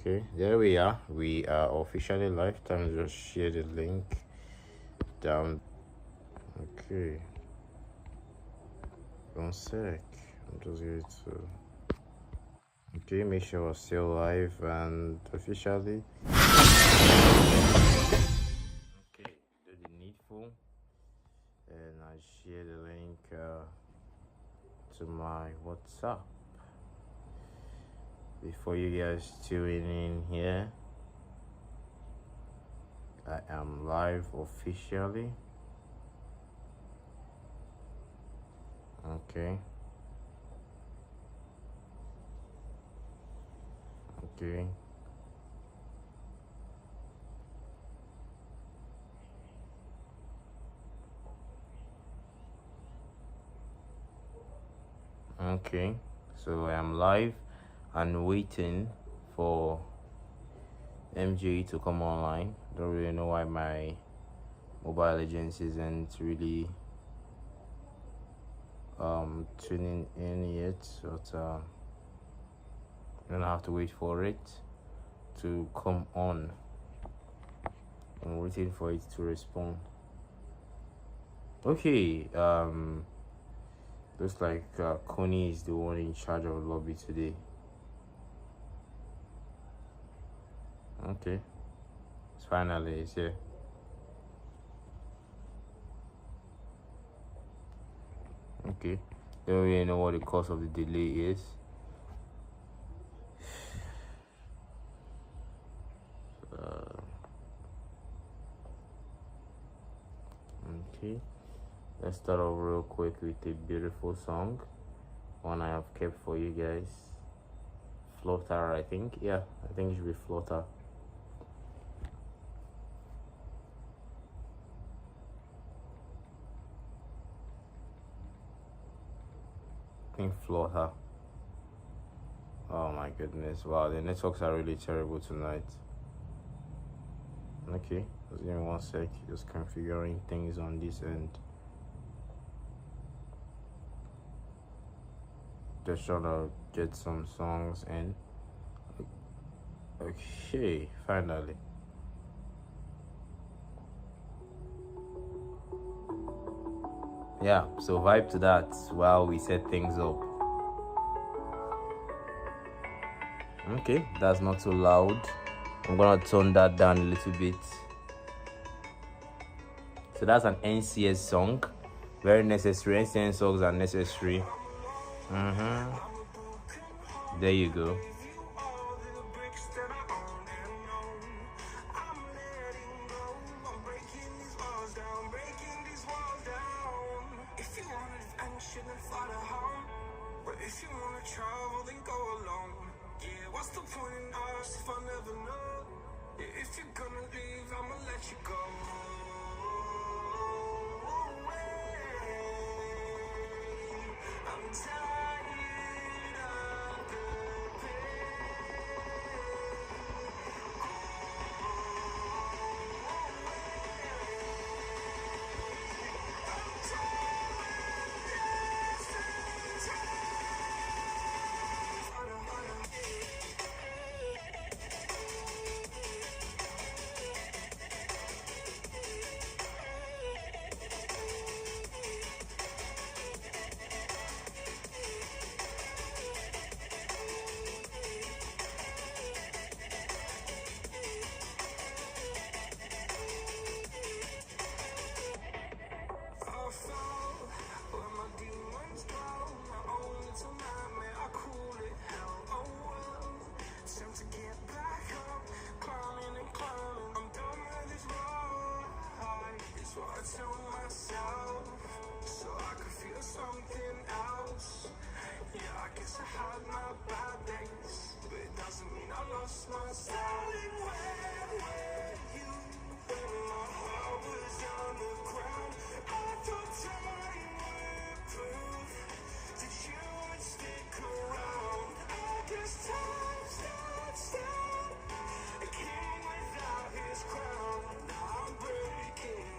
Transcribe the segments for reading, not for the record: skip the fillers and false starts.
Okay, there we are. We are officially live. Time to just share the link down. Okay, 1 sec. I'm just going to. Okay, make sure we're still live and officially. Okay, do the needful, and I share the link to my WhatsApp. Before you guys tune in here, I am live officially. Okay. Okay. Okay. So I am live and waiting for MJ to come online. Don't really know why my mobile agency isn't really tuning in yet, but I'm gonna have to wait for it to come on. I'm waiting for it to respond. Okay, looks like Connie is the one in charge of the lobby today. Okay, finally it's here. Okay, don't really know what the cause of the delay is. Okay, let's start off real quick with a beautiful song, one I have kept for you guys. Flutter, I think. Yeah, I think it should be Flutter. I think Flutter. Oh my goodness, wow, the networks are really terrible tonight. Okay, just give me 1 sec, just configuring things on this end. Just trying to get some songs in. Okay, finally. Yeah, so vibe to that while we set things up. Okay, that's not too loud. I'm gonna turn that down a little bit. So that's an NCS song, very necessary. NCS songs are necessary. There you go. If you wanna travel, then go alone. Yeah, what's the point in us if I never know? Yeah, if you're gonna leave, I'ma let you go. I'm tired of the tell myself so I could feel something else. Yeah, I guess I had my bad days, but it doesn't mean I lost my style. Where were you when my heart was on the ground? I thought time would prove that you would stick around. I guess time stood a king without his crown. Now I'm breaking.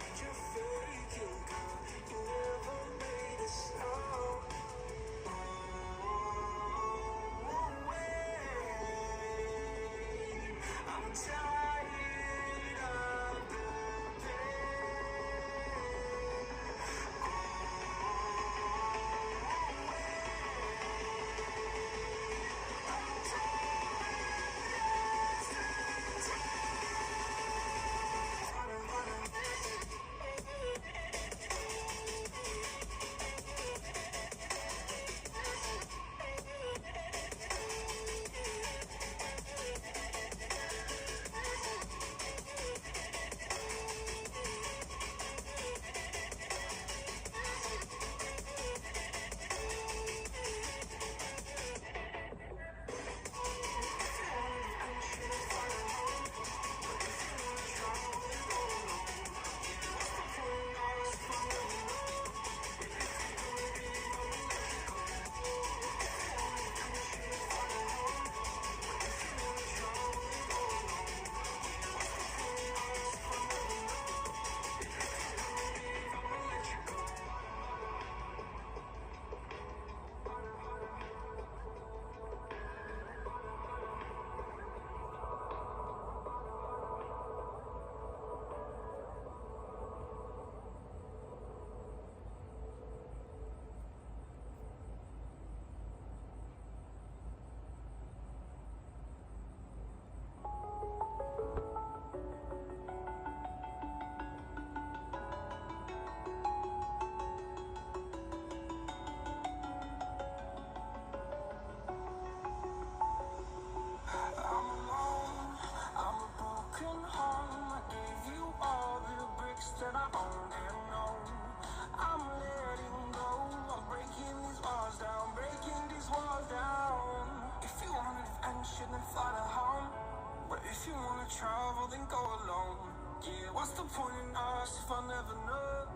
wanna travel, then go alone. Yeah, what's the point in us if I'll never know?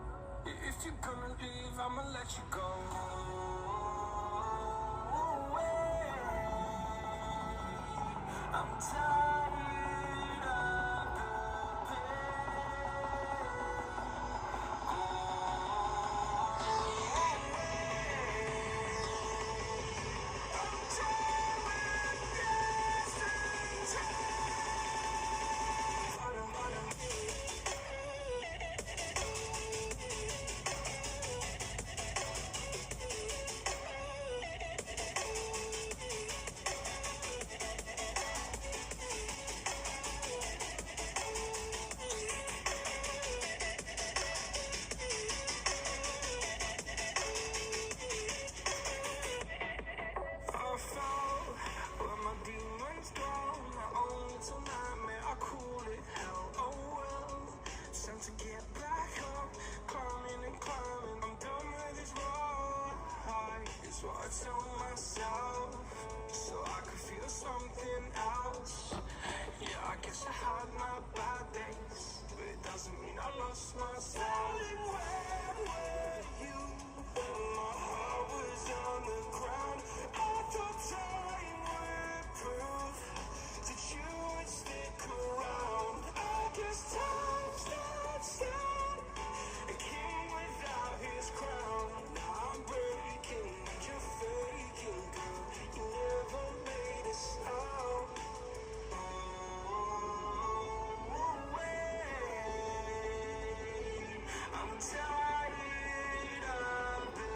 If you're gonna leave, I'ma let you go. I'm tired of the what I tell myself, so I could feel something else. Yeah, I guess I had my bad days, but it doesn't mean I lost myself. Darling, where were you when my heart was on the ground? I thought time would prove that you would stick around. I guess time stands still, a king without his crown. Now I'm breaking. Faking, girl, you never made it stop. I'm tired of the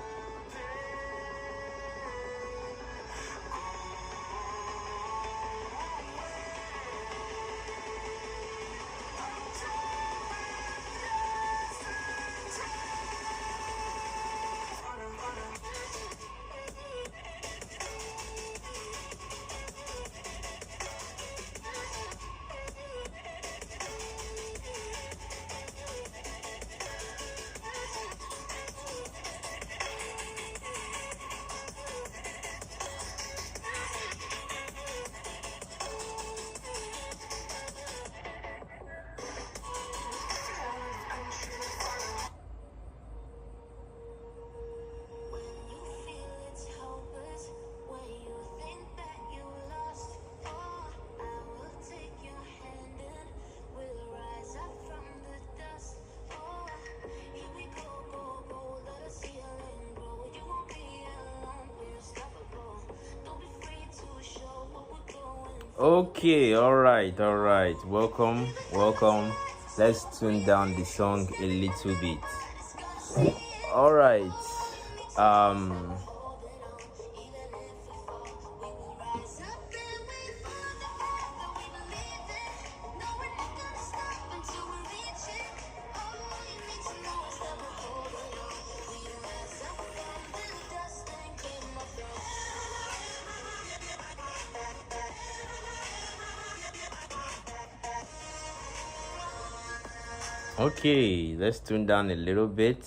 Okay, all right. Welcome. Let's tune down the song a little bit. All right. Okay, let's tune down a little bit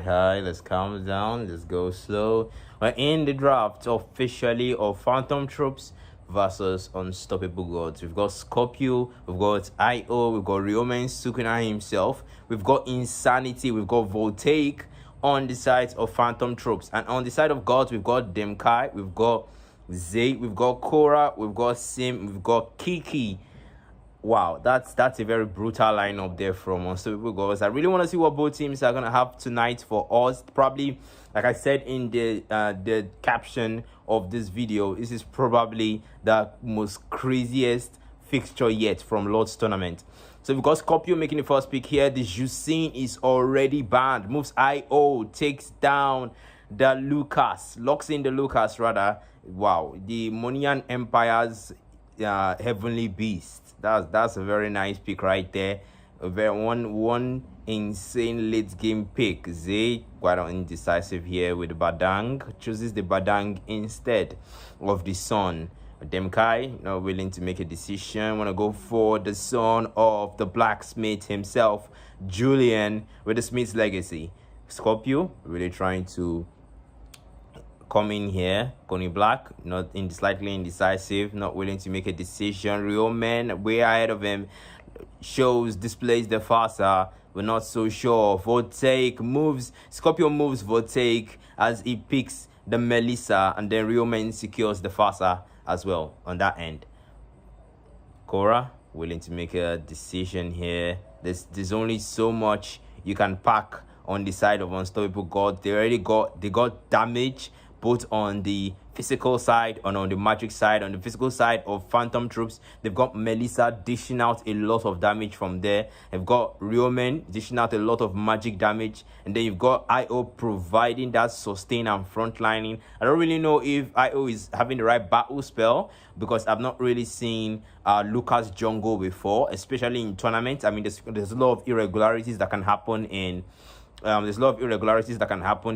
high, let's calm down, let's go slow. We're in the draft officially of Phantom Troops versus Unstoppable Gods. We've got Scorpio, we've got IO, we've got Ryomen Sukuna himself, we've got Insanity, we've got Voltaic on the side of Phantom Troops. And on the side of Gods, we've got Demkai, we've got Zay, we've got Korra, we've got Sim, we've got Kiki. Wow, that's a very brutal lineup there from Unstoppable Gods. I really want to see what both teams are gonna have tonight for us. Probably, like I said in the caption of this video, this is probably the most craziest fixture yet from Lord's Tournament. So we've got Scorpio making the first pick here. The Jusin is already banned. Moves IO, takes down the Lucas, locks in the Lucas rather. Wow, the Monian Empire's Heavenly Beast. That's a very nice pick right there. A very one insane late game pick. Zay quite indecisive here with the Badang, chooses the Badang instead of the Sun. Demkai not willing to make a decision, want to go for the son of the blacksmith himself, Julian, with the Smith's legacy. Scorpio really trying to come in here. Coney Black, not in slightly indecisive, not willing to make a decision. Real Man way ahead of him, displays the faster. We're not so sure. Voltaic moves, Scorpio moves Voltaic as he picks the Melissa, and then Real Man secures the faster as well on that end. Cora willing to make a decision here. There's only so much you can pack on the side of Unstoppable God. They got damage both on the physical side and on the magic side. On the physical side of Phantom Troops, they've got Melissa dishing out a lot of damage from there. They've got Real Men dishing out a lot of magic damage, and then you've got IO providing that sustain and frontlining. I don't really know if IO is having the right battle spell, because I've not really seen Lucas jungle before, especially in tournaments. I mean, there's a lot of irregularities that can happen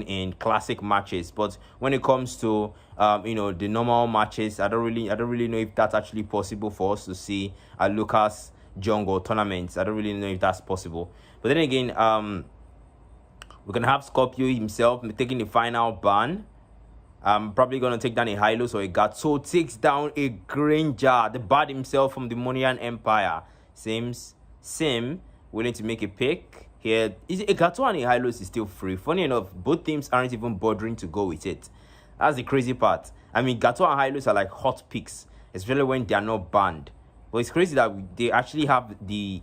in classic matches, but when it comes to the normal matches, I don't really know if that's actually possible for us to see a Lucas jungle tournaments. I don't really know if that's possible. But then again, we can have Scorpio himself taking the final ban. I'm probably gonna take down a Hylos or a Gato. Takes down a Granger, the bad himself from the Monian Empire. Sim willing to make a pick. Here, a Gato and a Hylos is still free. Funny enough, both teams aren't even bothering to go with it. That's the crazy part. I mean, Gato and Hylos are like hot picks, especially when they are not banned. But it's crazy that they actually have the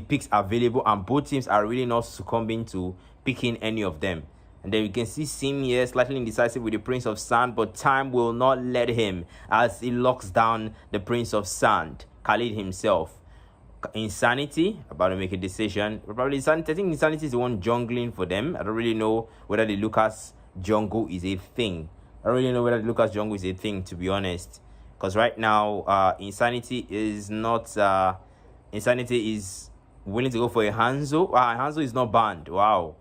picks available, and both teams are really not succumbing to picking any of them. And then you can see Sim here slightly indecisive with the Prince of Sand, but time will not let him as he locks down the Prince of Sand, Khalid himself. Insanity about to make a decision. Probably Insanity. I think Insanity is the one jungling for them. I don't really know whether the Lucas jungle is a thing. To be honest, because right now Insanity is not. Insanity is willing to go for a Hanzo. Hanzo is not banned. Wow.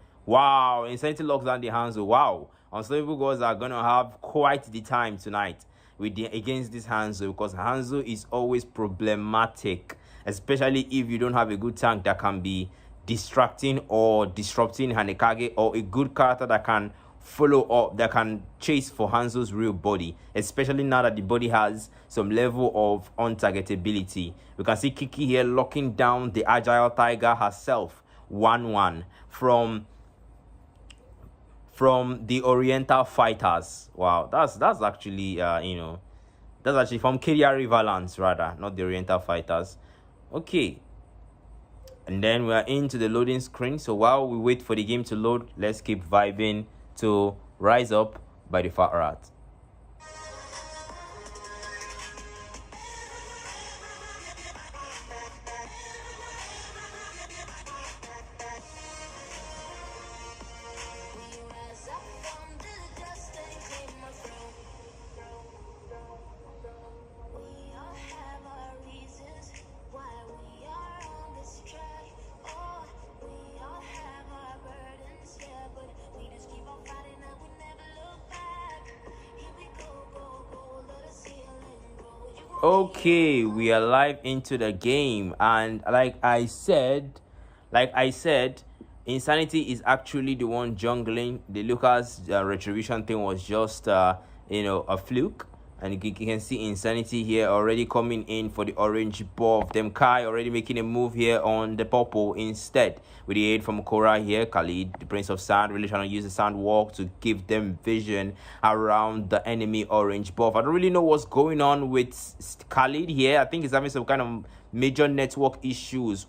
Insanity locks down the Hanzo. Wow. Unstoppable Gods are gonna have quite the time tonight against this Hanzo, because Hanzo is always problematic, especially if you don't have a good tank that can be distracting or disrupting Hanekage, or a good character that can follow up, that can chase for Hanzo's real body, especially now that the body has some level of untargetability. We can see Kiki here locking down the Agile Tiger herself, 1-1 from the Oriental Fighters. Wow, that's actually that's actually from KDR Valance, rather, not the Oriental Fighters. Okay, and then we are into the loading screen. So while we wait for the game to load, let's keep vibing to Rise Up by the Fat Rat. Okay, we are live into the game, and like I said, Insanity is actually the one jungling. The Lucas retribution thing was just a fluke, and you can see Insanity here already coming in for the orange buff. Them Kai already making a move here on the purple instead, with the aid from Korra here. Khalid, the Prince of Sand, really trying to use the Sand Walk to give them vision around the enemy orange buff. I don't really know what's going on with Khalid here. I think he's having some kind of major network issues.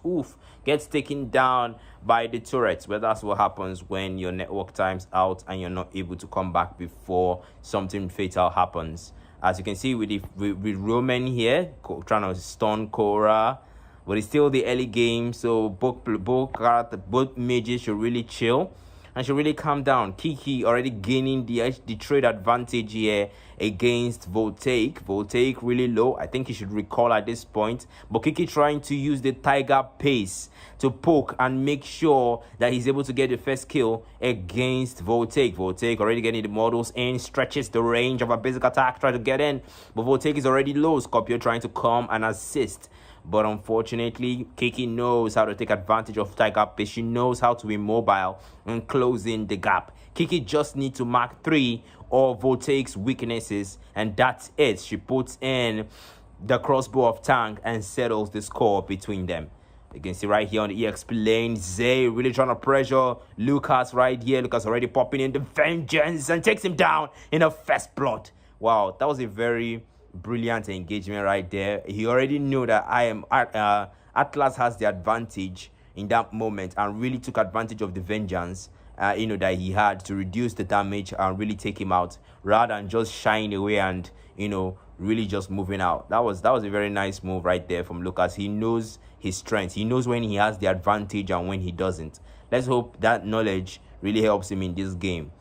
Gets taken down by the turrets. But that's what happens when your network times out and you're not able to come back before something fatal happens. As you can see with Roman here trying to stun Korra, but it's still the early game, so both mages should really chill and should really calm down. Kiki already gaining the trade advantage here against Voltaic. Voltaic really low. I think he should recall at this point, but Kiki trying to use the Tiger Pace to poke and make sure that he's able to get the first kill against Voltaic. Voltaic already getting the models in, stretches the range of a basic attack, try to get in, but Voltaic is already low. Scorpio trying to come and assist, but unfortunately Kiki knows how to take advantage of Tiger Pace. She knows how to be mobile and closing the gap. Kiki just need to mark 3 of Voltaic's weaknesses, and that's it. She puts in the crossbow of Tank and settles the score between them. You can see right here on the EXP lane, Zay really trying to pressure Lucas right here. Lucas already popping in the vengeance and takes him down in a first blood. Wow, that was a very brilliant engagement right there. He already knew that Atlas has the advantage in that moment and really took advantage of the vengeance that he had to reduce the damage and really take him out rather than just shying away and really just moving out. That was a very nice move right there from Lucas. He knows his strengths. He knows when he has the advantage and when he doesn't. Let's hope that knowledge really helps him in this game.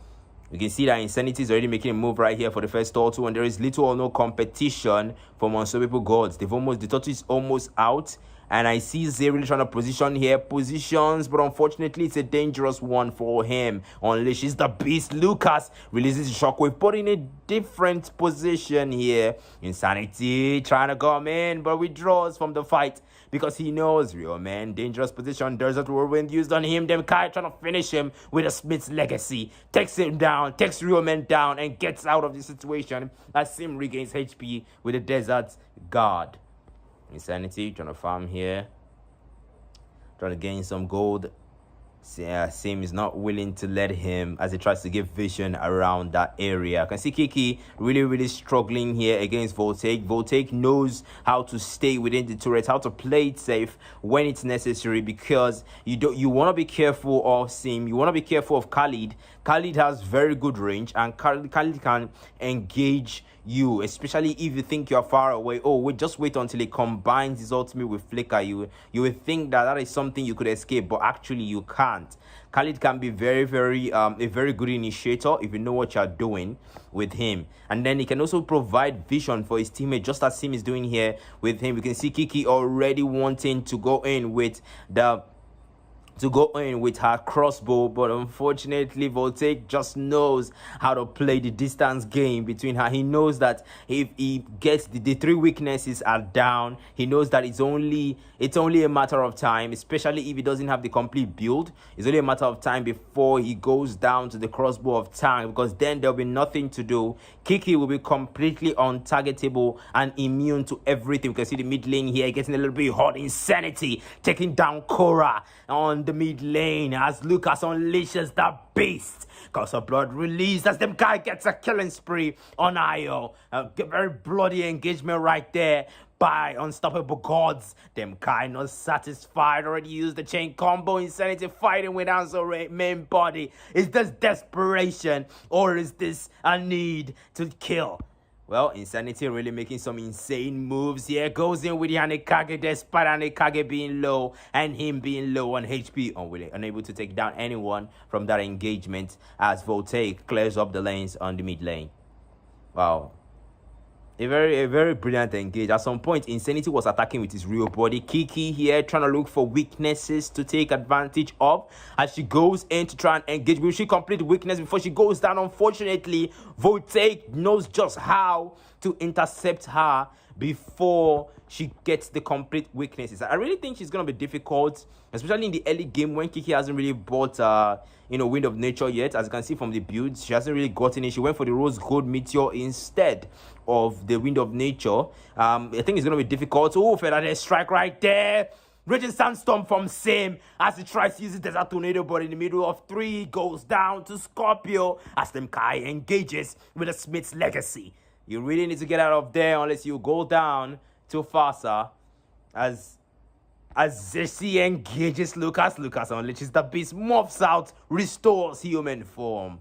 You can see that Insanity is already making a move right here for the first turtle, and there is little or no competition from Unstoppable Gods. The turtle is almost out, and I see Zay really trying to positions, but unfortunately it's a dangerous one for him. Unleashes the beast. Lucas releases the shockwave, but in a different position here. Insanity trying to come in, but withdraws from the fight because he knows Real Man, dangerous position. Desert Whirlwind used on him. Them Kai trying to finish him with a Smith's Legacy. Takes him down, takes Real Man down, and gets out of the situation as Sim regains HP with the Desert Guard. Insanity trying to farm here, trying to gain some gold. Sim is not willing to let him as he tries to give vision around that area. You can see Kiki really struggling here against Voltaic. Voltaic knows how to stay within the turret, how to play it safe when it's necessary, because you want to be careful of Sim, you want to be careful of Khalid. Khalid has very good range, and Khalid can engage you, especially if you think you're far away. Just wait until he combines his ultimate with Flicker. You will think that is something you could escape, but actually you can't. Khalid can be very a very good initiator if you know what you're doing with him, and then he can also provide vision for his teammate, just as Sim is doing here with him. You can see Kiki already wanting to go in with her crossbow, but unfortunately Voltaic just knows how to play the distance game between her. He knows that if he gets the three weaknesses are down, he knows that it's only a matter of time, especially if he doesn't have the complete build. It's only a matter of time before he goes down to the crossbow of Tank, because then there'll be nothing to do. Kiki will be completely untargetable and immune to everything. You can see the mid lane here getting a little bit hot. Insanity taking down Korra on the mid lane as Lucas unleashes the beast. Cause of blood released as them guy gets a killing spree on Io. A very bloody engagement right there by Unstoppable Gods. Them guy not satisfied, already used the chain combo. Insanity fighting with Hanzo main body. Is this desperation or is this a need to kill? Well, Insanity really making some insane moves here. Goes in with the Hanekage despite Hanekage being low and him being low on HP. Unable to take down anyone from that engagement as Voltaic clears up the lanes on the mid lane. Wow. A very brilliant engage. At some point, Insanity was attacking with his real body. Kiki here trying to look for weaknesses to take advantage of as she goes in to try and engage. Will she complete the weakness before she goes down? Unfortunately, Voltaic knows just how to intercept her before she gets the complete weaknesses. I really think she's going to be difficult, especially in the early game when Kiki hasn't really bought Wind of Nature yet. As you can see from the builds, she hasn't really gotten it. She went for the Rose Gold Meteor instead of the Wind of Nature. I think it's going to be difficult. There's strike right there. Raging Sandstorm from Sim as he tries to use his Desert Tornado, but in the middle of three goes down to Scorpio as them Kai engages with a Smith's Legacy. You really need to get out of there unless you go down to Fasa as Zessi engages Lucas. Lucas unleashes the beast, morphs out, restores human form.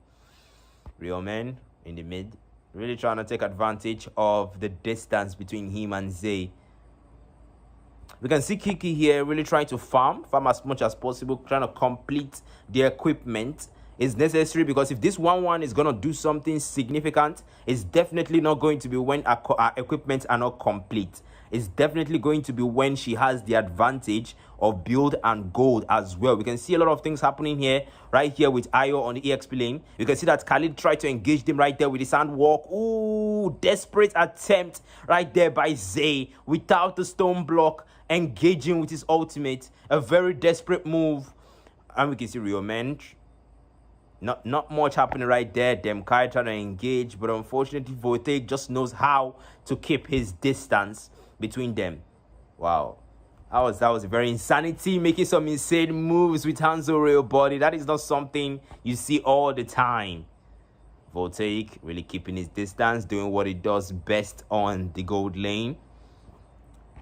Real Man in the mid, really trying to take advantage of the distance between him and Zay. We can see Kiki here really trying to farm as much as possible, trying to complete the equipment. Is necessary because if this 1-1 is going to do something significant, it's definitely not going to be when our equipment are not complete. It's definitely going to be when she has the advantage of build and gold as well. We can see a lot of things happening here, right here with Io on the EXP lane. You can see that Khalid tried to engage them right there with the sandwalk. Ooh, desperate attempt right there by Zay without the stone block, engaging with his ultimate. A very desperate move. And we can see Real Man Not much happening right there. Demkai trying to engage, but unfortunately, Voltaik just knows how to keep his distance between them. Wow. That was very insanity, making some insane moves with Hanzo Real Body. That is not something you see all the time. Voltaik really keeping his distance, doing what he does best on the gold lane.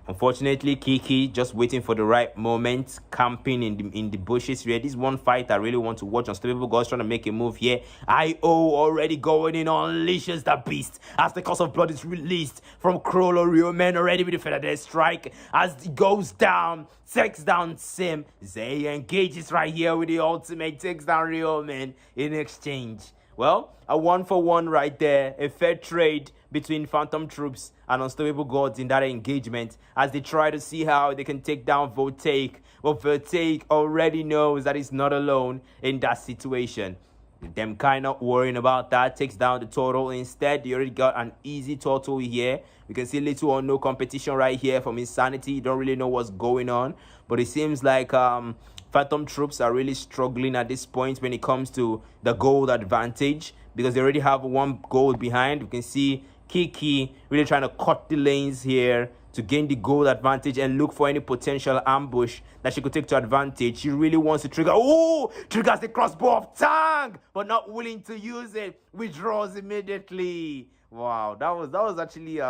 Unfortunately, Kiki just waiting for the right moment, camping in the bushes here. This one fight I really want to watch. Unstoppable Gods trying to make a move here. IO already going in, unleashes the beast as the Curse of Blood is released from Crollo. Real Man already with the feather strike as he goes down, takes down Sim. Zay engages right here with the ultimate, takes down Real Man in exchange. Well, a 1-for-1 right there, a fair trade between Phantom Troops and Unstoppable Gods in that engagement as they try to see how they can take down Voltaik. But Voltaik already knows that he's not alone in that situation. Them kind of worrying about that, takes down the turtle instead. They already got an easy turtle here. We can see little or no competition right here from Insanity. You don't really know what's going on, but it seems like Phantom Troops are really struggling at this point when it comes to the gold advantage because they already have one gold behind. We can see Kiki really trying to cut the lanes here to gain the gold advantage and look for any potential ambush that she could take to advantage. She really wants to trigger. Oh, triggers the crossbow of Tang, but not willing to use it. Withdraws immediately. Wow, that was actually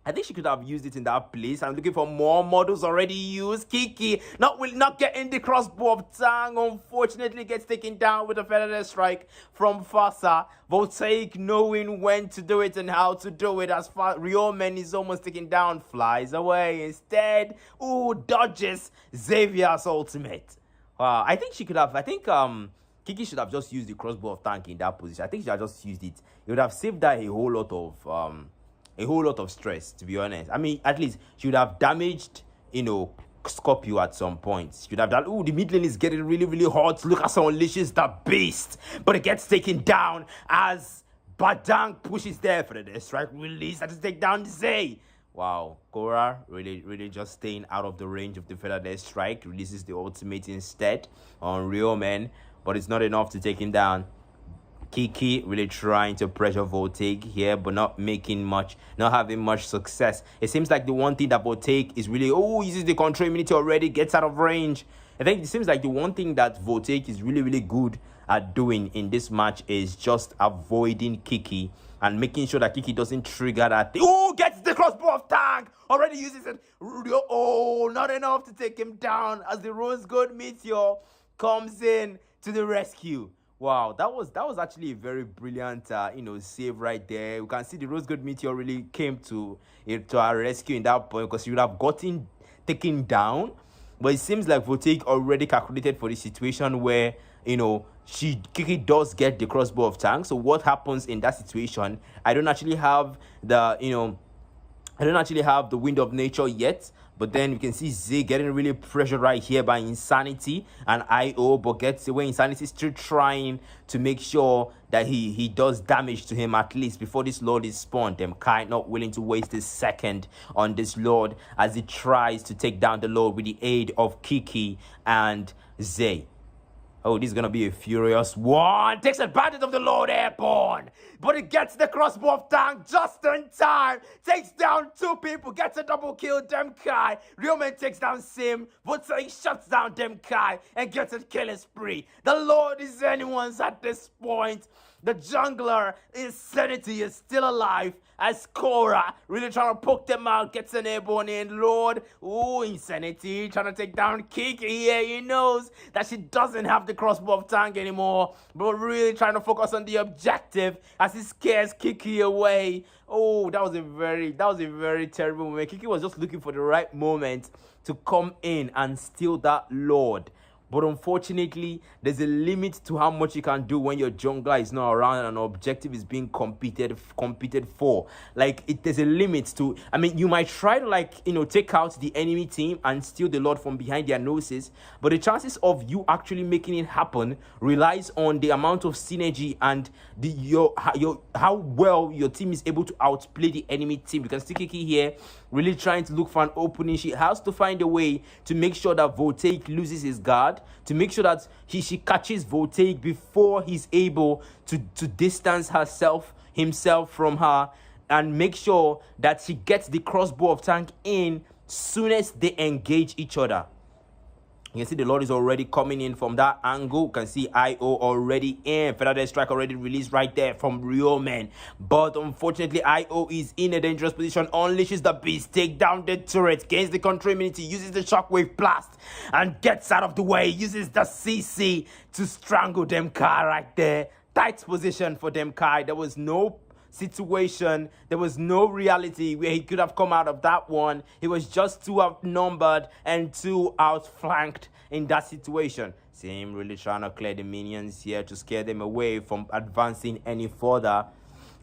I think she could have used it in that place. I'm looking for more models already used. Kiki not getting the crossbow of Tang. Unfortunately, gets taken down with a feather strike from Fasa. Voltaik knowing when to do it and how to do it. As far Real Man is almost taken down, flies away instead. Ooh, dodges Xavier's ultimate. Wow, I think she could have. I think Kiki should have just used the crossbow of Tang in that position. I think she should have just used it. It would have saved her a whole lot of stress, to be honest. I mean, at least she would have damaged, Scorpio at some point. She would have done, the mid lane is getting really, really hot. Look how unleashes the beast. But it gets taken down as Badang pushes there for the strike release. That is take down Zay. Wow, Korra really, really just staying out of the range of the feather strike. Releases the ultimate instead on Real Man. But it's not enough to take him down. Kiki really trying to pressure Voltaik here, but not having much success. It seems like the one thing that Voltaik is really, uses the control immunity already, gets out of range. I think it seems like the one thing that Voltaik is really, really good at doing in this match is just avoiding Kiki and making sure that Kiki doesn't trigger that thing. Oh, gets the crossbow of Tang. Already uses it. Oh, not enough to take him down as the Rose Gold Meteor comes in to the rescue. Wow, that was actually a very brilliant, save right there. You can see the Rose Gold Meteor really came to our rescue in that point because she would have gotten taken down. But it seems like Voltaik already calculated for the situation where, Kiki does get the crossbow of Tang. So what happens in that situation? I don't actually have the wind of nature yet. But then you can see Zay getting really pressured right here by Insanity and IO, but gets away. Insanity still trying to make sure that he does damage to him at least before this Lord is spawned. Kai not willing to waste a second on this Lord as he tries to take down the Lord with the aid of Kiki and Zay. Oh, this is going to be a furious one. Takes advantage of the Lord Airborne. But it gets the crossbow of Tang just in time. Takes down two people. Gets a double kill. Demkai. Real Man takes down Sim. Voltaik shuts down Demkai and gets a killing spree. The Lord is anyone's at this point. The jungler, Insanity, is still alive as Korra really trying to poke them out, gets an airborne in. Lord, Insanity trying to take down Kiki here. He knows that she doesn't have the crossbow of Tang anymore, but really trying to focus on the objective as he scares Kiki away. That was a very terrible moment. Kiki was just looking for the right moment to come in and steal that Lord. But unfortunately, there's a limit to how much you can do when your jungler is not around and an objective is being competed for. There's a limit to. I mean, you might try to take out the enemy team and steal the Lord from behind their noses, but the chances of you actually making it happen relies on the amount of synergy and how well your team is able to outplay the enemy team. You can see Kiki here really trying to look for an opening. She has to find a way to make sure that Voltaic loses his guard, to make sure that she catches Voltaic before he's able to distance himself from her, and make sure that she gets the crossbow of Tank in soonest they engage each other. You can see the Lord is already coming in from that angle. You can see IO already in. Feather Strike already released right there from Rio Man. But unfortunately, IO is in a dangerous position. Unleashes the beast. Take down the turret. Gains the control immunity. Uses the shockwave blast. And gets out of the way. Uses the CC to strangle Demkai right there. Tight position for Demkai. There was no situation, there was no reality where he could have come out of that one. He was just too outnumbered and too outflanked in that situation. See him really trying to clear the minions here to scare them away from advancing any further.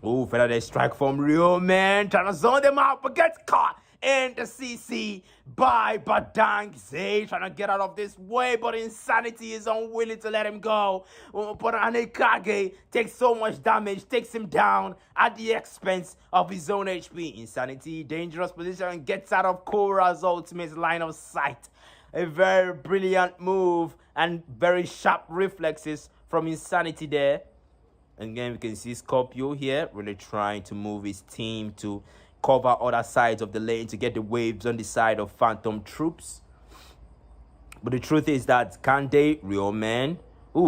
Oh, Feather Strike from Rio Man, trying to zone them out, but gets caught in the CC by Badang Zay, trying to get out of this way, but Insanity is unwilling to let him go. But Anekage takes so much damage, takes him down at the expense of his own HP. Insanity, dangerous position, gets out of Korra's ultimate line of sight. A very brilliant move and very sharp reflexes from Insanity there. And again, we can see Scorpio here really trying to move his team to cover other sides of the lane to get the waves on the side of Phantom troops. But the truth is that Kante, Real Man,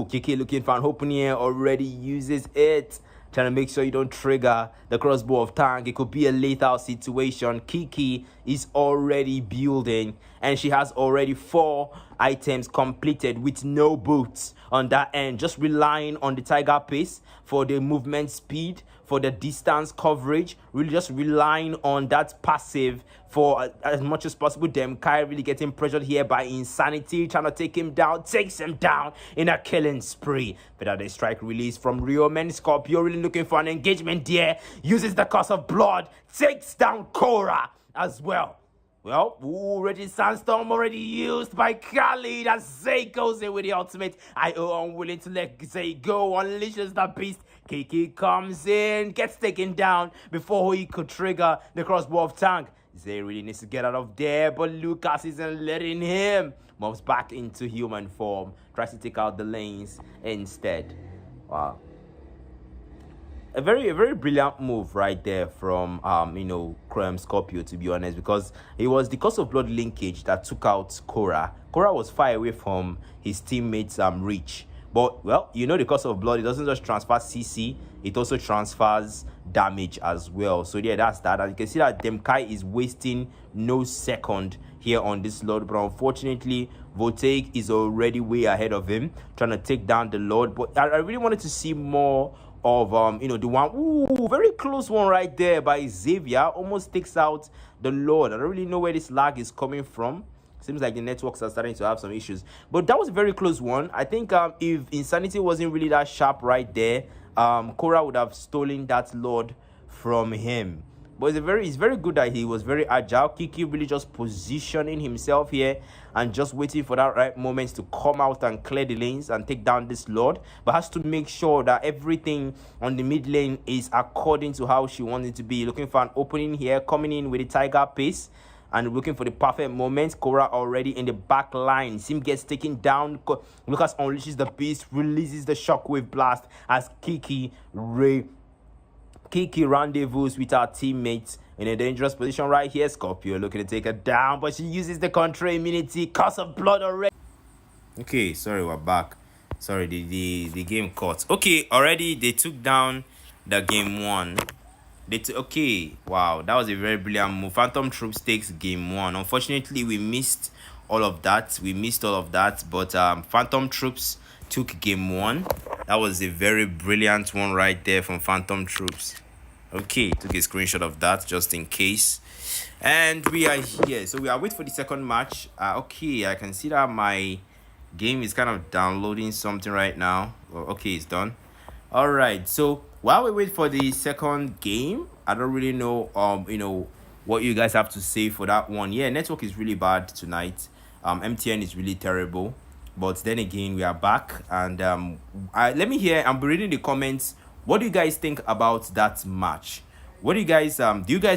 Kiki looking for an opening here, already uses it. Trying to make sure you don't trigger the crossbow of Tank. It could be a lethal situation. Kiki is already building, and she has already 4 items completed with no boots on that end. Just relying on the Tiger Pace for the movement speed, for the distance coverage. Really just relying on that passive for as much as possible. Demkai really getting pressured here by Insanity, trying to take him down, takes him down in a killing spree. But the strike release from Rio Man. Scorpio really looking for an engagement there. Uses the curse of blood, takes down Korra as well. Well, already Sandstorm already used by Khalid as Zay goes in with the ultimate. IO unwilling to let Zay go, unleashes the beast. Kiki comes in, gets taken down before he could trigger the crossbow of Tank. Zay really needs to get out of there, but Lucas isn't letting him. Moves back into human form, tries to take out the lanes instead. Wow. A very brilliant move right there from Chrome Scorpio, to be honest, because it was the Curse of Blood linkage that took out Korra. Korra was far away from his teammates' reach. But, well, the Curse of Blood, it doesn't just transfer CC, it also transfers damage as well. So, yeah, that's that. And you can see that Demkai is wasting no second here on this Lord. But unfortunately, Voltaic is already way ahead of him, trying to take down the Lord. But I really wanted to see more of the one very close one right there by Xavier. Almost takes out the Lord. I don't really know where this lag is coming from. Seems like the networks are starting to have some issues, but that was a very close one. I think if Insanity wasn't really that sharp right there, Korra would have stolen that Lord from him. But it's very good that he was very agile. Kiki really just positioning himself here and just waiting for that right moment to come out and clear the lanes and take down this Lord. But has to make sure that everything on the mid lane is according to how she wants it to be. Looking for an opening here, coming in with the Tiger Pace and looking for the perfect moment. Korra already in the back line. Sim gets taken down. Lucas unleashes the beast, releases the shockwave blast as Kiki rendezvous with our teammates in a dangerous position right here. Scorpio looking to take her down, but she uses the control immunity. Curse of blood already. Okay, sorry, we're back. Sorry, the game caught. Okay, already they took down the game 1. Okay, wow, that was a very brilliant move. Phantom Troops takes game 1. Unfortunately, we missed all of that. But Phantom Troops took game 1. That was a very brilliant one right there from Phantom Troops. Okay, took a screenshot of that just in case. And we are here. So we are waiting for the second match. Okay, I can see that my game is kind of downloading something right now. Okay, it's done. All right, so while we wait for the second game, I don't really know what you guys have to say for that one. Yeah, network is really bad tonight. MTN is really terrible. But then again, we are back, and let me hear. I'm reading the comments. What do you guys think about that match? What do you guys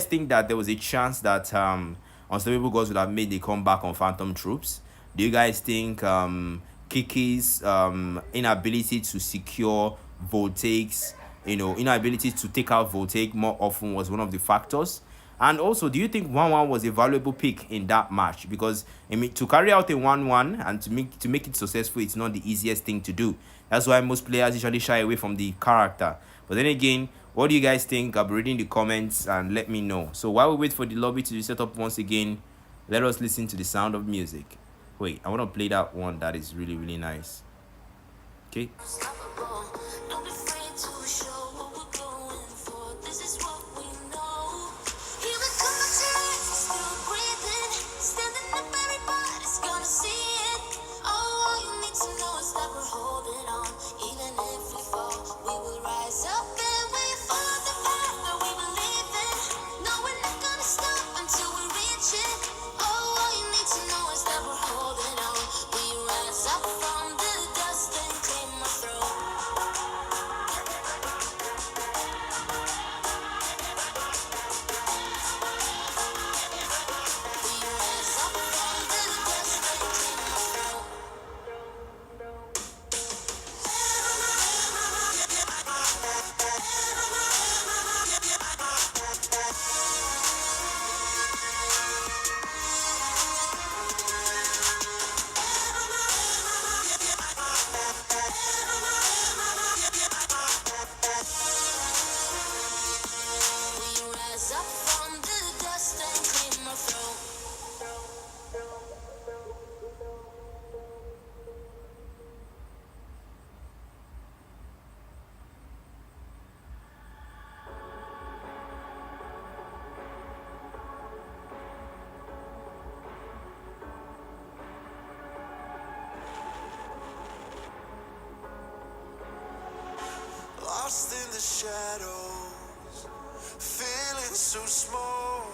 think that there was a chance that Unstoppable Gods would have made a comeback on Phantom Troops? Do you guys think Kiki's inability to secure Voltaic's, inability to take out Voltaic more often was one of the factors? And also, do you think 1-1 was a valuable pick in that match? Because I mean, to carry out a 1-1 and to make it successful, it's not the easiest thing to do. That's why most players usually shy away from the character. But then again, what do you guys think? I'll be reading the comments and let me know. So while we wait for the lobby to be set up once again, let us listen to the sound of music. Wait, I want to play that one that is really, really nice. Okay. Lost in the shadows, feeling so small,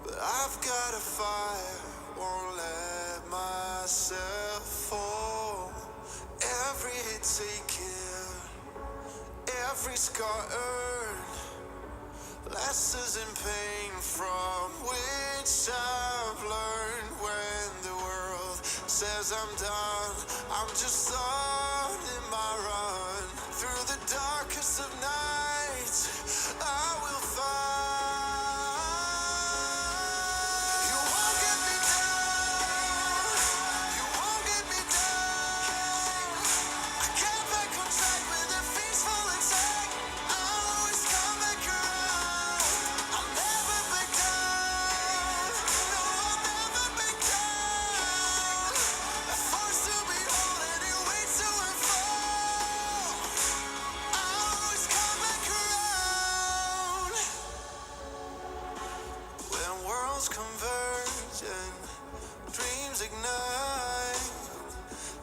but I've got a fire, won't let myself fall. Every hit taken, every scar earned, lessons in pain from which I've learned. When the world says I'm done, I'm just on in my run. Through the darkest of nights, I will find. You won't get me down, you won't get me down. I get back on track with a peaceful attack. I'll always come back around. I'll never back down, no, I'll never back down. A force to behold and it waits to unfold. When worlds converge and dreams ignite,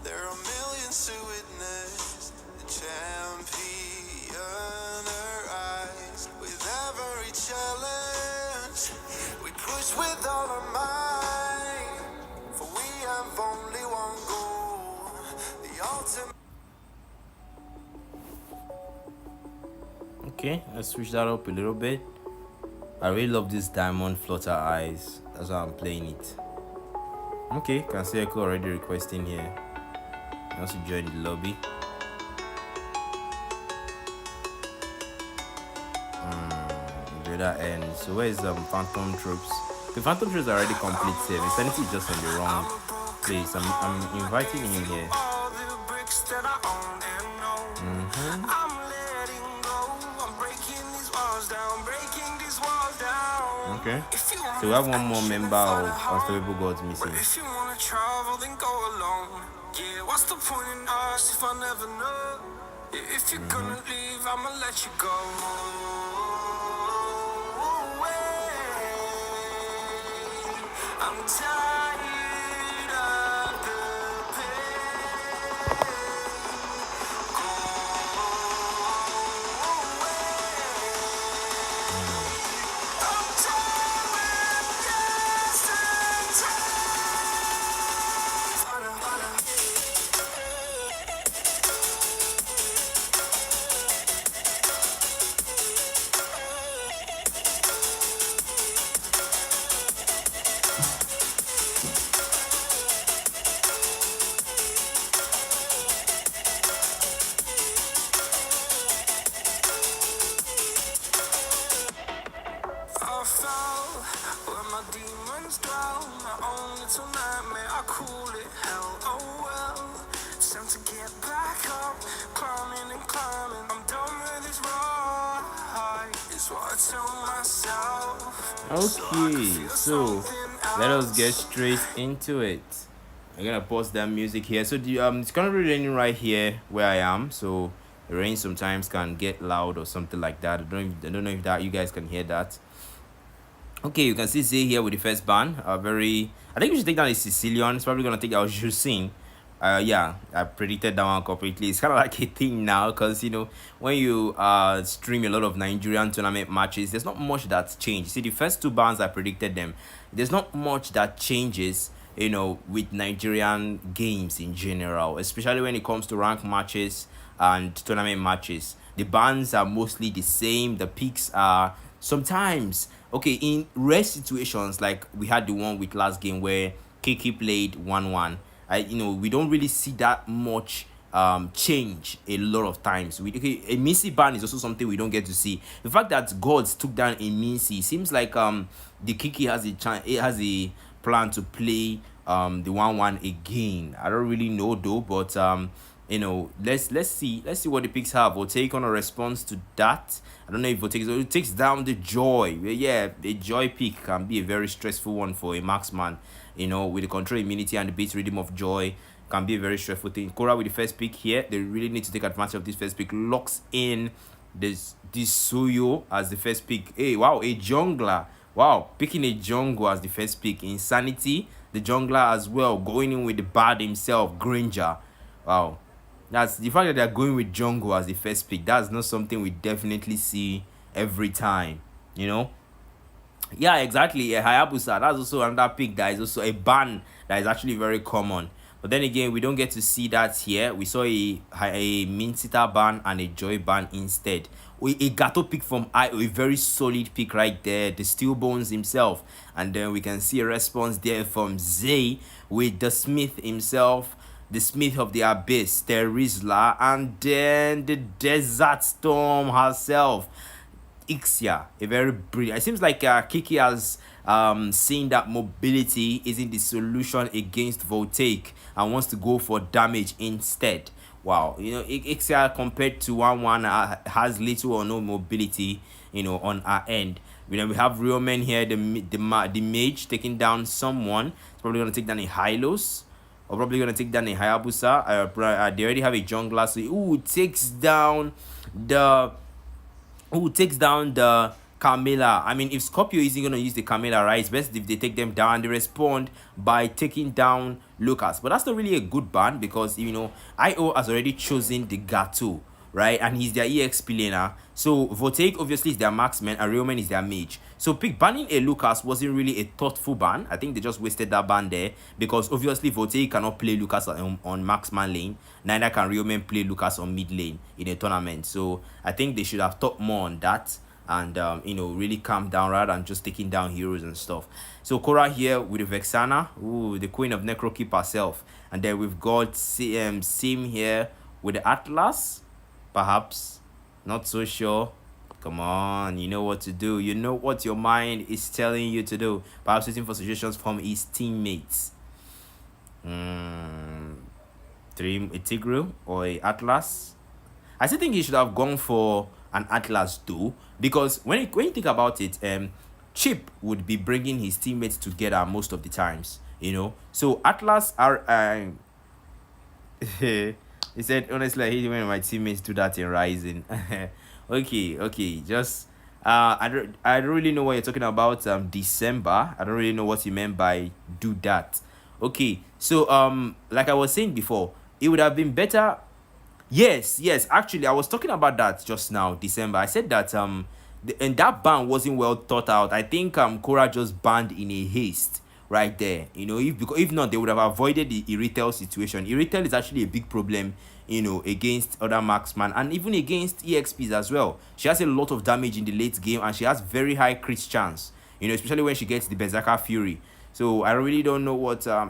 there are millions to witness the champion arise. With every challenge, we push with all our might, for we have only one goal, the ultimate. Okay, let's switch that up a little bit. I really love this diamond flutter eyes. That's why I'm playing it. Okay, can see Echo already requesting here. He wants to join the lobby. The other end. So where is Phantom Troops? The Phantom Troops are already complete save. Insanity is just on the wrong place. I'm inviting him here. Okay. So we have one more member of Unstoppable Gods missing. If you wanna travel, then go alone. Yeah, what's the point in us if I never know? If you're gonna leave, I'ma let you go. I'm tired of the pain. Go away. I'm tired with distant time. mental nightmare, I call it hell. Oh well, it's time to get back up, climbing and climbing. I'm done with this ride, is what I tell myself. Okay, so let us get straight into it. I'm gonna pause that music here. So it's currently raining right here where I am. So the rain sometimes can get loud or something like that. I don't know if that you guys can hear that. Okay, you can see Zay here with the first ban. I think we should take down a Sicilian. It's probably gonna take out Jusin. Yeah, I predicted that one completely. It's kind of like a thing now because when you stream a lot of Nigerian tournament matches, there's not much that's changed. See, the first two bans I predicted them. There's not much that changes. With Nigerian games in general, especially when it comes to ranked matches and tournament matches. The bans are mostly the same. The picks are sometimes okay in rare situations, like we had the one with last game where Kiki played 1-1. We don't really see that much change a lot of times. A Missy ban is also something we don't get to see. The fact that Gods took down a Missy seems like the Kiki has a plan to play the 1-1 again. I don't really know though, but let's see what the picks have. We'll take on a response to that. I don't know if it takes down the Joy. Yeah, the Joy pick can be a very stressful one for a marksman. With the control immunity and the beat rhythm of Joy, can be a very stressful thing. Cora with the first pick here. They really need to take advantage of this first pick. Locks in this Suyo as the first pick. Hey, wow, a jungler. Wow, picking a jungle as the first pick. Insanity, the jungler as well, going in with the bard himself, Granger. Wow. That's the fact that they're going with jungle as the first pick. That's not something we definitely see every time. Yeah, exactly. A Hayabusa. That's also another pick that is also a ban that is actually very common. But then again, we don't get to see that here. We saw a Minsita ban and a Joy ban instead. A Gato pick from a very solid pick right there. The Steelbones himself. And then we can see a response there from Zay with the Smith himself. The Smith of the Abyss, Terizla, and then the Desert Storm herself, Ixia. A very brilliant. It seems like Kiki has seen that mobility isn't the solution against Voltaic and wants to go for damage instead. Wow, Ixia compared to 1-1 has little or no mobility, on our end. We have Real Men here, the mage taking down someone. It's probably gonna take down a Hylos. Or probably going to take down a Hayabusa. They already have a jungler. So, takes down the Camilla. I mean, if Scorpio isn't going to use the Camilla, right, it's best if they take them down. They respond by taking down Lucas. But that's not really a good ban because, IO has already chosen the Gato, right? And he's their EXP laner. So, Voltaic obviously is their marksman and Realman is their mage. So, banning a Lucas wasn't really a thoughtful ban. I think they just wasted that ban there because obviously Voltaic cannot play Lucas on marksman lane. Neither can Realman play Lucas on mid lane in a tournament. So, I think they should have thought more on that and, really calm down rather than just taking down heroes and stuff. So, Cora here with the Vexana, the queen of Necrokeep herself. And then we've got Sim here with the Atlas, perhaps. Not so sure. Come on, you know what to do. You know what your mind is telling you to do. Perhaps waiting for suggestions from his teammates. A Tigreal or a Atlas. I still think he should have gone for an Atlas too. Because when you think about it, Chip would be bringing his teammates together most of the times. So Atlas are... he said, honestly, I hate when my teammates do that in Rising. Okay, just I don't really know what you're talking about. December, I don't really know what you meant by do that. Okay, so like I was saying before, it would have been better. Yes, actually I was talking about that just now. December, I said that and that ban wasn't well thought out. I think Cora just banned in a haste right there. If not, they would have avoided the Irritel situation. Irritel is actually a big problem, against other marksman and even against EXPs as well. She has a lot of damage in the late game and she has very high crit chance, especially when she gets the Berserker Fury. So I really don't know what I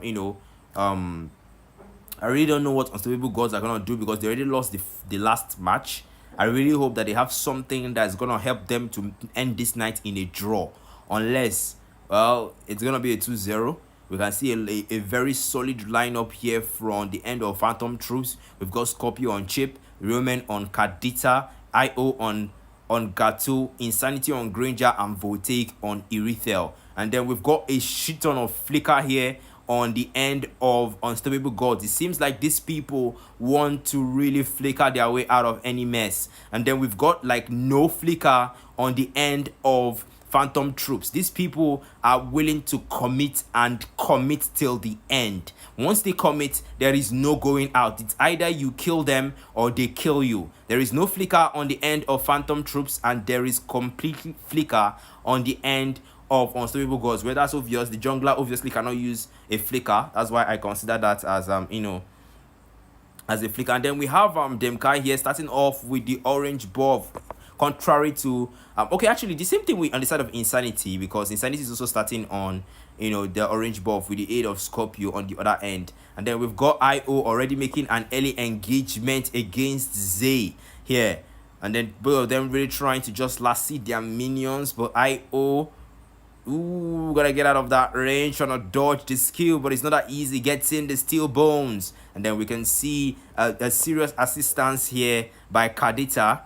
really don't know what Unstoppable Gods are gonna do because they already lost the last match. I really hope that they have something that's gonna help them to end this night in a draw, unless it's gonna be a 2-0. We can see a very solid lineup here from the end of Phantom Troops. We've got Scorpio on Chip, Roman on Kadita, IO on Gato, Insanity on Granger, and Voltaic on Irithel. And then we've got a shit ton of flicker here on the end of Unstoppable Gods. It seems like these people want to really flicker their way out of any mess. And then we've got like no flicker on the end of Phantom Troops. These people are willing to commit and commit till the end. Once they commit, there is no going out. It's either you kill them or they kill you. There is no flicker on the end of Phantom Troops, and there is complete flicker on the end of Unstoppable Gods. Well, that's obvious. The jungler obviously cannot use a flicker. That's why I consider that as as a flicker. And then we have Demkai here starting off with the orange buff, contrary to okay, actually the same thing on the side of Insanity, because Insanity is also starting on the orange buff with the aid of Scorpio on the other end. And then we've got IO already making an early engagement against Zay here, and then both of them really trying to just last see their minions. But IO, gotta get out of that range, trying to dodge the skill, but it's not that easy. Gets in the steel bones, and then we can see a serious assistance here by Kadita,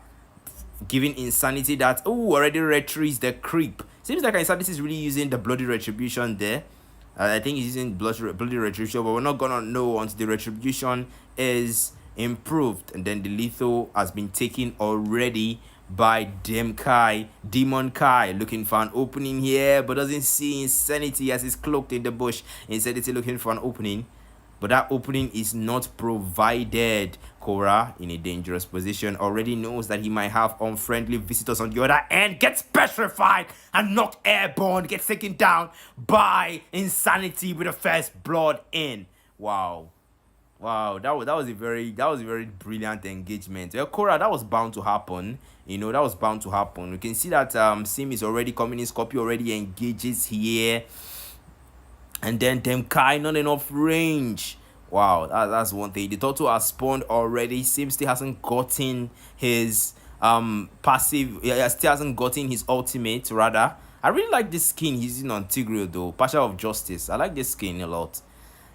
giving Insanity that already retrieves the creep. Seems like Insanity is really using the bloody retribution there. I think he's using bloody retribution, but we're not gonna know until the retribution is improved. And then the lethal has been taken already by Demon Kai, looking for an opening here, but doesn't see Insanity as he's cloaked in the bush. Insanity looking for an opening, but that opening is not provided. Korra, in a dangerous position, already knows that he might have unfriendly visitors on the other end, gets petrified and knocked airborne, gets taken down by Insanity with the first blood in. Wow, that was a very brilliant engagement. Well, Korra, that was bound to happen. That was bound to happen. We can see that Sim is already coming in. Scorpio already engages here, and then Demkai not enough range. Wow, that's one thing. The turtle has spawned already. Sim still hasn't gotten his passive. Yeah, still hasn't gotten his ultimate. Rather, I really like this skin he's using on Tigreal though. Partial of Justice. I like this skin a lot.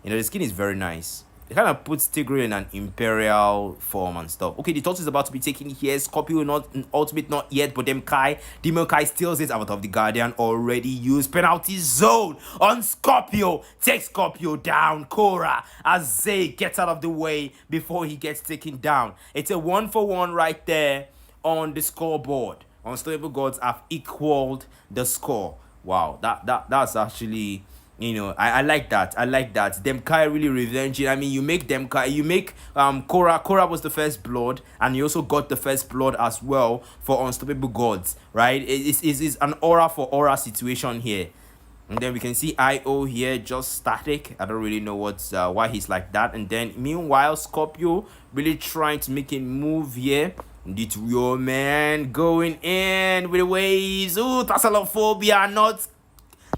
The skin is very nice. It kind of puts Tigreal in an imperial form and stuff. Okay, the turtle is about to be taken here. Scorpio not ultimate, not yet, but Demon Kai steals it out of the Guardian. Already used penalty zone on Scorpio. Takes Scorpio down. Korra, as Zay gets out of the way before he gets taken down. It's a 1-for-1 right there on the scoreboard. Unstoppable Gods have equaled the score. Wow, that's actually, I like that. Demkai really revenging. I mean, you make Korra. Korra was the first blood, and you also got the first blood as well for Unstoppable Gods, right? It's an aura for aura situation here. And then we can see IO here just static. I don't really know why he's like that. And then meanwhile, Scorpio really trying to make a move here. It's your man going in with the waves. Thalassalophobia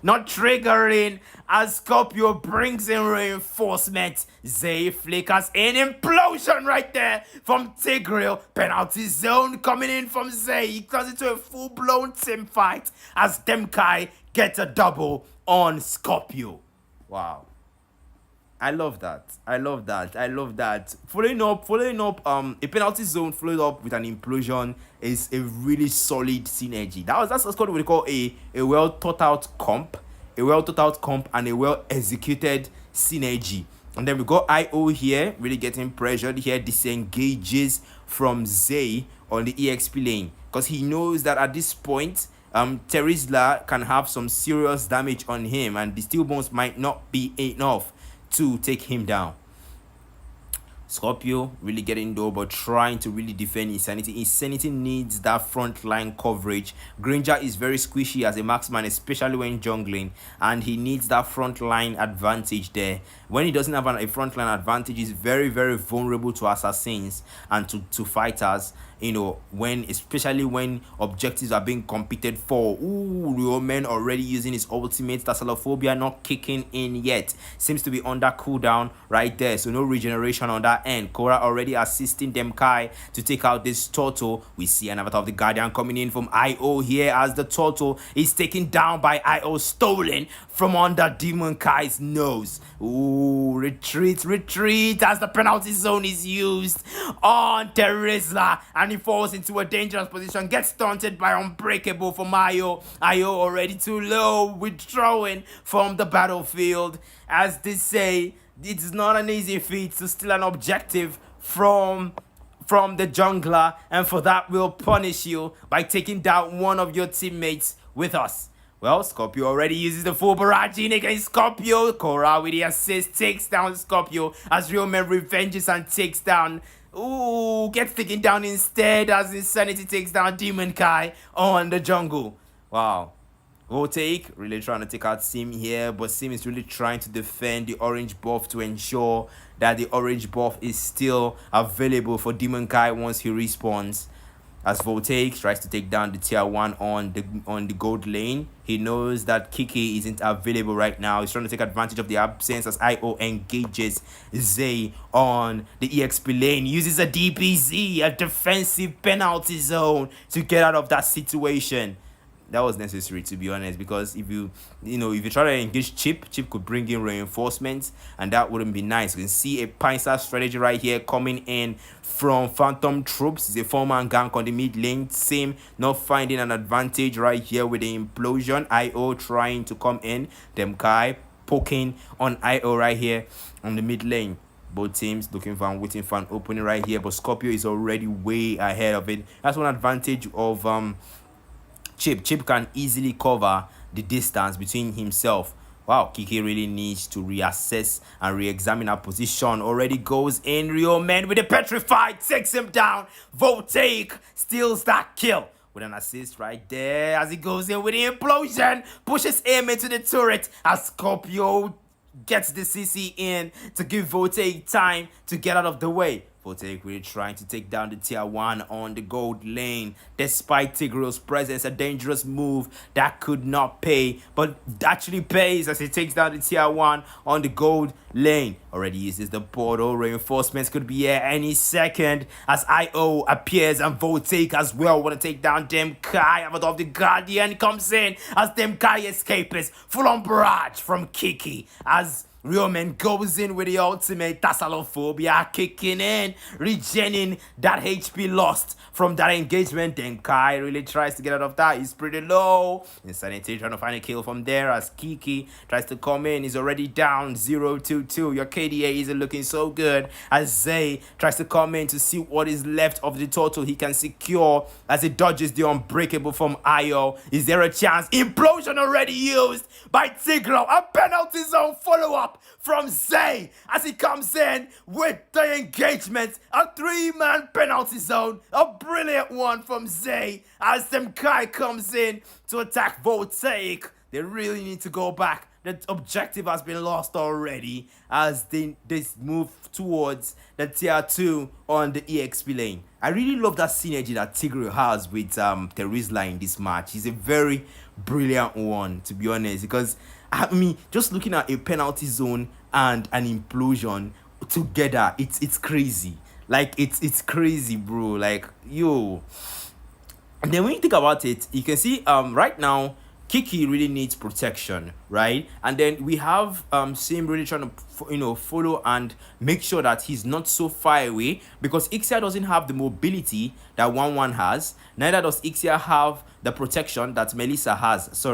not triggering as Scorpio brings in reinforcement. Zay flickers in, implosion right there from Tigreal. Penalty zone coming in from Zay. He turns into a full-blown team fight as Demkai gets a double on Scorpio. Wow. I love that. Following up, a penalty zone followed up with an implosion is a really solid synergy. That's what we call a well thought out comp, and a well executed synergy. And then we got IO here, really getting pressured here, disengages from Zay on the EXP lane, because he knows that at this point, Terizla can have some serious damage on him, and the steel bones might not be enough to take him down. Scorpio really getting low, but trying to really defend Insanity. Insanity needs that front line coverage. Granger is very squishy as a marksman, especially when jungling, and he needs that front line advantage there. When he doesn't have a front line advantage, he's very, very vulnerable to assassins and to fighters. Especially when objectives are being competed for. Roman already using his ultimate. Thalassalophobia not kicking in yet. Seems to be under cooldown right there, so no regeneration on that other end. Korra already assisting them Kai to take out this turtle. We see an avatar of the Guardian coming in from IO here as the turtle is taken down by IO, stolen from under Demon Kai's nose. Ooh, retreat as the penalty zone is used on Terizla, and he falls into a dangerous position, gets stunted by Unbreakable from IO. IO already too low, withdrawing from the battlefield. As they say, it's not an easy feat to steal an objective from the jungler, and for that we'll punish you by taking down one of your teammates with us. Well, Scorpio already uses the full barrage in against Scorpio. Korra with the assist takes down Scorpio as Real Men revenges and takes down. Ooh, gets taken down instead as Insanity takes down Demon Kai on the jungle. Wow. Voltaic really trying to take out Sim here, but Sim is really trying to defend the orange buff to ensure that the orange buff is still available for Demon Kai once he respawns. As Voltaic tries to take down the tier 1 on the gold lane, he knows that Kiki isn't available right now. He's trying to take advantage of the absence as IO engages Zay on the EXP lane. Uses a DPZ, a defensive penalty zone, to get out of that situation. That was necessary, to be honest, because if you try to engage Chip could bring in reinforcements, and that wouldn't be nice. You can see a Pincer strategy right here coming in from Phantom Troops. It's a 4-man gank on the mid lane. Sim not finding an advantage right here with the implosion. IO trying to come in. Kai poking on IO right here on the mid lane. Both teams looking for and waiting for an opening right here, but Scorpio is already way ahead of it. That's one advantage of Chip can easily cover the distance between himself. Wow, Kiki really needs to reassess and re-examine her position. Already goes in. Real Men with a petrified takes him down. Voltaic steals that kill with an assist right there as he goes in with the implosion. Pushes aim into the turret as Scorpio gets the CC in to give Voltaic time to get out of the way. Voltaic really trying to take down the tier 1 on the gold lane. Despite Tigrio's presence, a dangerous move that could not pay, but actually pays as he takes down the tier 1 on the gold lane. Already uses the portal. Reinforcements could be here any second as IO appears, and Voltaic as well want to take down Kai. Avatar of the Guardian comes in as Kai escapes. Full on barrage from Kiki as Real Men goes in with the ultimate. Tassalophobia kicking in, regening that HP lost from that engagement. Kai really tries to get out of that. He's pretty low. Insanity trying to find a kill from there as Kiki tries to come in. He's already down 0-2-2. Your KDA isn't looking so good as Zay tries to come in to see what is left of the total he can secure as he dodges the Unbreakable from IO. Is there a chance? Implosion already used by Tigro. A penalty zone follow-up from Zay as he comes in with the engagement. A 3-man penalty zone. A brilliant one from Zay as Kai comes in to attack Voltaic. They really need to go back. The objective has been lost already as they move towards the tier 2 on the EXP lane. I really love that synergy that Tigro has with Terizla in this match. He's a very brilliant one, to be honest, because I mean, just looking at a penalty zone and an implosion together, it's crazy. Like it's crazy, bro. Like, yo. And then when you think about it, you can see right now Kiki really needs protection, right? And then we have Sim really trying to follow and make sure that he's not so far away, because Ixia doesn't have the mobility that 1-1 has. Neither does Ixia have the protection that Melissa has.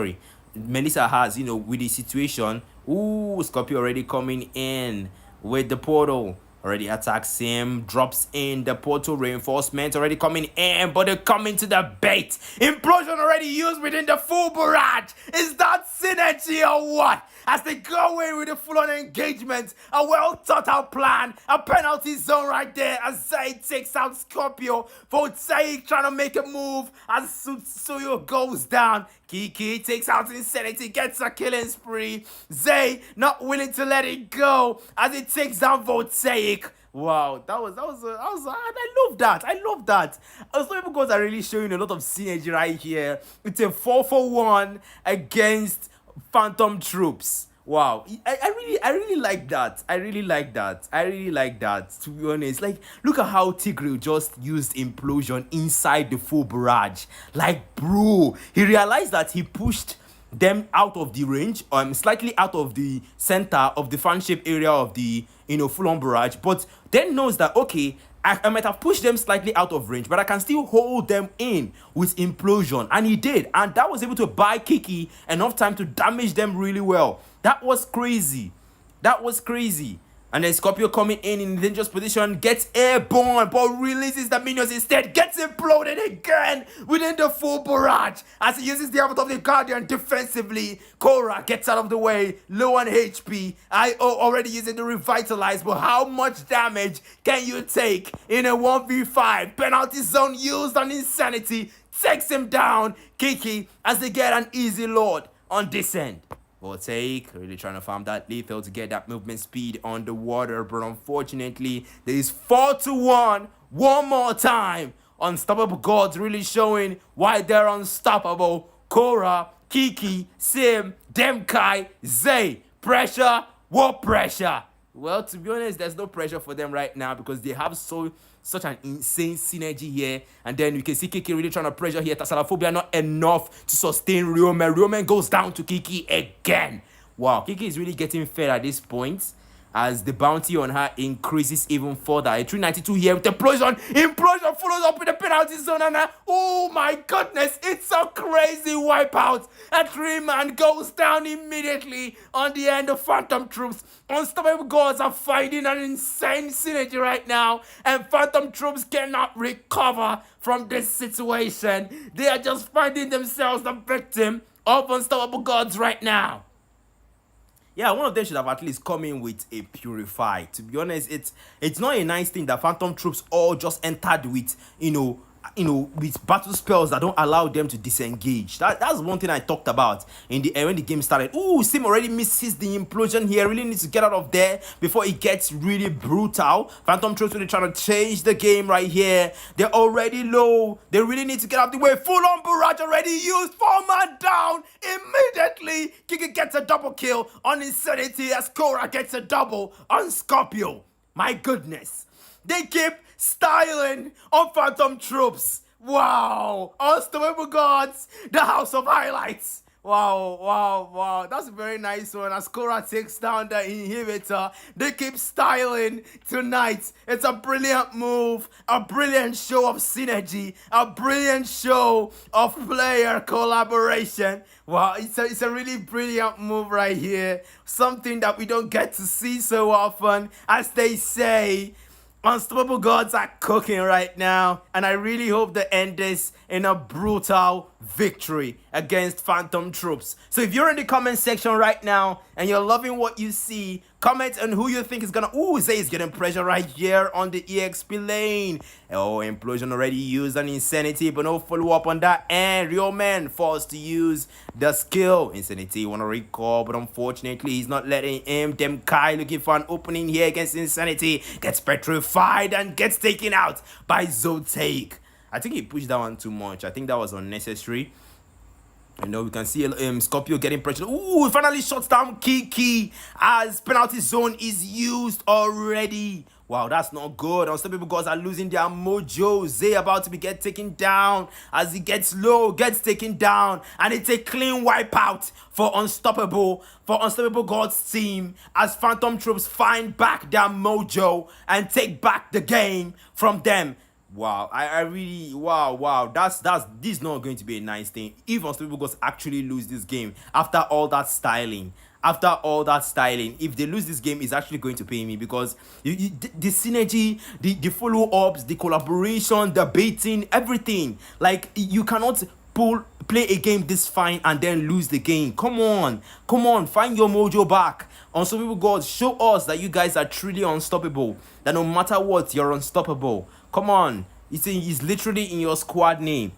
Melissa has, with the situation. Ooh, Scorpio already coming in with the portal. Already attacks him, drops in the portal. Reinforcements already coming in, but they're coming to the bait. Implosion already used within the full barrage. Is that synergy or what? As they go in with a full-on engagement, a well-thought-out plan, a penalty zone right there as Zay takes out Scorpio. Voltaic trying to make a move as Suyo goes down. Kiki takes out Insanity, gets a killing spree. Zay not willing to let it go as he takes down Voltaic. Wow, I love that. I love that. Also, people guys are really showing a lot of synergy right here. It's a 4-for-1 against Phantom Troops. Wow, I really like that. I really like that. I really like that. To be honest, like look at how Tigreal just used implosion inside the full barrage. Like, bro, he realized that he pushed them out of the range, slightly out of the center of the fan shape area of the full on barrage, but then knows that okay, I might have pushed them slightly out of range, but I can still hold them in with implosion. And he did. And that was able to buy Kiki enough time to damage them really well. That was crazy. That was crazy. And then Scorpio coming in dangerous position, gets airborne, but releases the minions instead, gets imploded again within the full barrage as he uses the Avatar of the Guardian defensively. Korra gets out of the way, low on HP. IO already using the Revitalize, but how much damage can you take in a 1v5? Penalty zone used on Insanity, takes him down. Kiki as they get an easy Lord on this end. Take, really trying to farm that lethal to get that movement speed on the water, but unfortunately there is 4-1 one more time. Unstoppable Gods really showing why they're unstoppable. Korra, Kiki, Sim, Demkai, Zay. Pressure, what pressure? Well, to be honest, there's no pressure for them right now because they have such an insane synergy here. And then you can see Kiki really trying to pressure here. Tassalophobia not enough to sustain Ryomen. Ryomen goes down to Kiki again. Wow, Kiki is really getting fed at this point as the bounty on her increases even further. A 392 here with implosion. Implosion follows up with the penalty zone, and oh my goodness, it's a crazy wipeout. A 3-man goes down immediately on the end of Phantom Troops. Unstoppable Gods are finding an insane synergy right now, and Phantom Troops cannot recover from this situation. They are just finding themselves the victim of Unstoppable Gods right now. Yeah, one of them should have at least come in with a Purify. To be honest, it's not a nice thing that Phantom Troops all just entered with, with battle spells that don't allow them to disengage. That's one thing I talked about in the when the game started. Ooh, Sim already misses the implosion here. Really needs to get out of there before it gets really brutal. Phantom Troops really trying to change the game right here. They're already low. They really need to get out of the way. Full on barrage already used. 4-man down immediately. Kiki gets a double kill on Insanity as Korra gets a double on Scorpio. My goodness. They keep styling on Phantom Troops. Wow. Unstoppable Gods, the House of Highlights. Wow. That's a very nice one. As Korra takes down the inhibitor, they keep styling tonight. It's a brilliant move, a brilliant show of synergy, a brilliant show of player collaboration. Wow, it's a really brilliant move right here. Something that we don't get to see so often. As they say, Unstoppable Gods are cooking right now, and I really hope they end this in a brutal victory against Phantom Troops. So if you're in the comment section right now and you're loving what you see, comment on who you think is gonna Zay is getting pressure right here on the EXP lane. Oh, implosion already used on Insanity, but no follow-up on that. And Ryomen forced to use the skill. Insanity wanna recall, but unfortunately he's not letting him. Demkai looking for an opening here against Insanity, gets petrified and gets taken out by Zotake. I think he pushed that one too much. I think that was unnecessary. We can see Scorpio getting pressure. Ooh, finally shuts down Kiki as penalty zone is used already. Wow, that's not good. Unstoppable Gods are losing their mojo. Zay about to get taken down as he gets low, gets taken down, and it's a clean wipeout for Unstoppable Gods team as Phantom Troops find back their mojo and take back the game from them. Wow, I really wow. This is not going to be a nice thing if Unstoppable Gods actually lose this game after all that styling. If they lose this game, it's actually going to pay me because the synergy, the follow-ups, the collaboration, the baiting, everything. Like, you cannot play a game this fine and then lose the game. Come on, find your mojo back. Unstoppable Gods, show us that you guys are truly unstoppable, that no matter what, you're unstoppable. Come on, it's literally in your squad name.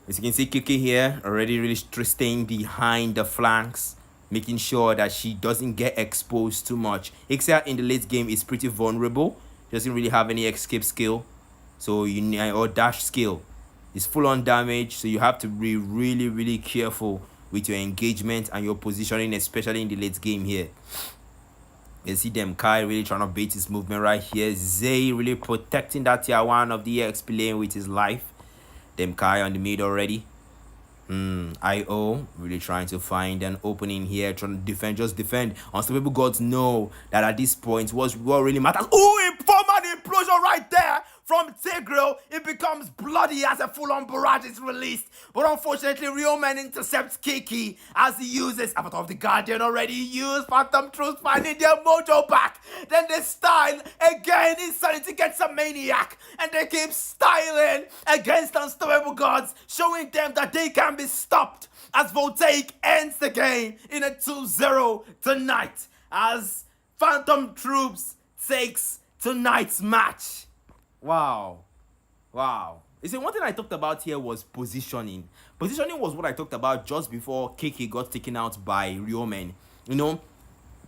As you can see, Kiki here already really staying behind the flanks, making sure that she doesn't get exposed too much. Ixia in the late game is pretty vulnerable. She doesn't really have any escape skill, so or dash skill. It's full on damage, so you have to be really careful with your engagement and your positioning, especially in the late game here. You see them Kai really trying to bait his movement right here. Zay really protecting that tier 1 of the EXP lane with his life. Them Kai on the mid already. IO really trying to find an opening here, trying to defend, just defend. Unstoppable gods know that at this point what really matters. Oh, formal implosion right there from Tigreal. It becomes bloody as a full-on barrage is released. But unfortunately, Real Man intercepts Kiki as he uses Avatar of the Guardian already used. Phantom Troops finding their mojo back. Then they style again. Insanity gets a maniac. And they keep styling against Unstoppable Gods, showing them that they can be stopped. As Voltaic ends the game in a 2-0 tonight. As Phantom Troops takes tonight's match. Wow. You see, one thing I talked about here was positioning. Positioning was what I talked about just before Kiki got taken out by Ryomen. You know,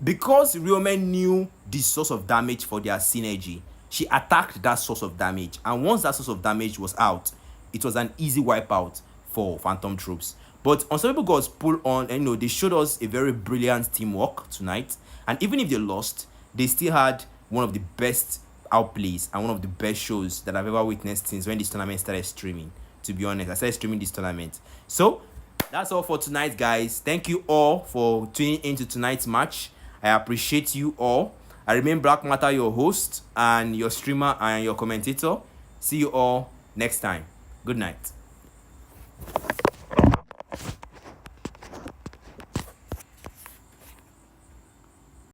because Ryomen knew the source of damage for their synergy, she attacked that source of damage. And once that source of damage was out, it was an easy wipeout for Phantom Troops. But Unstoppable Gods pulled on, and they showed us a very brilliant teamwork tonight. And even if they lost, they still had one of the best outplays and one of the best shows that I've ever witnessed since when this tournament started streaming. To be honest, I started streaming this tournament. So that's all for tonight, guys. Thank you all for tuning into tonight's match. I appreciate you all. I remain Blakkmatter, your host and your streamer and your commentator. See you all next time. Good night.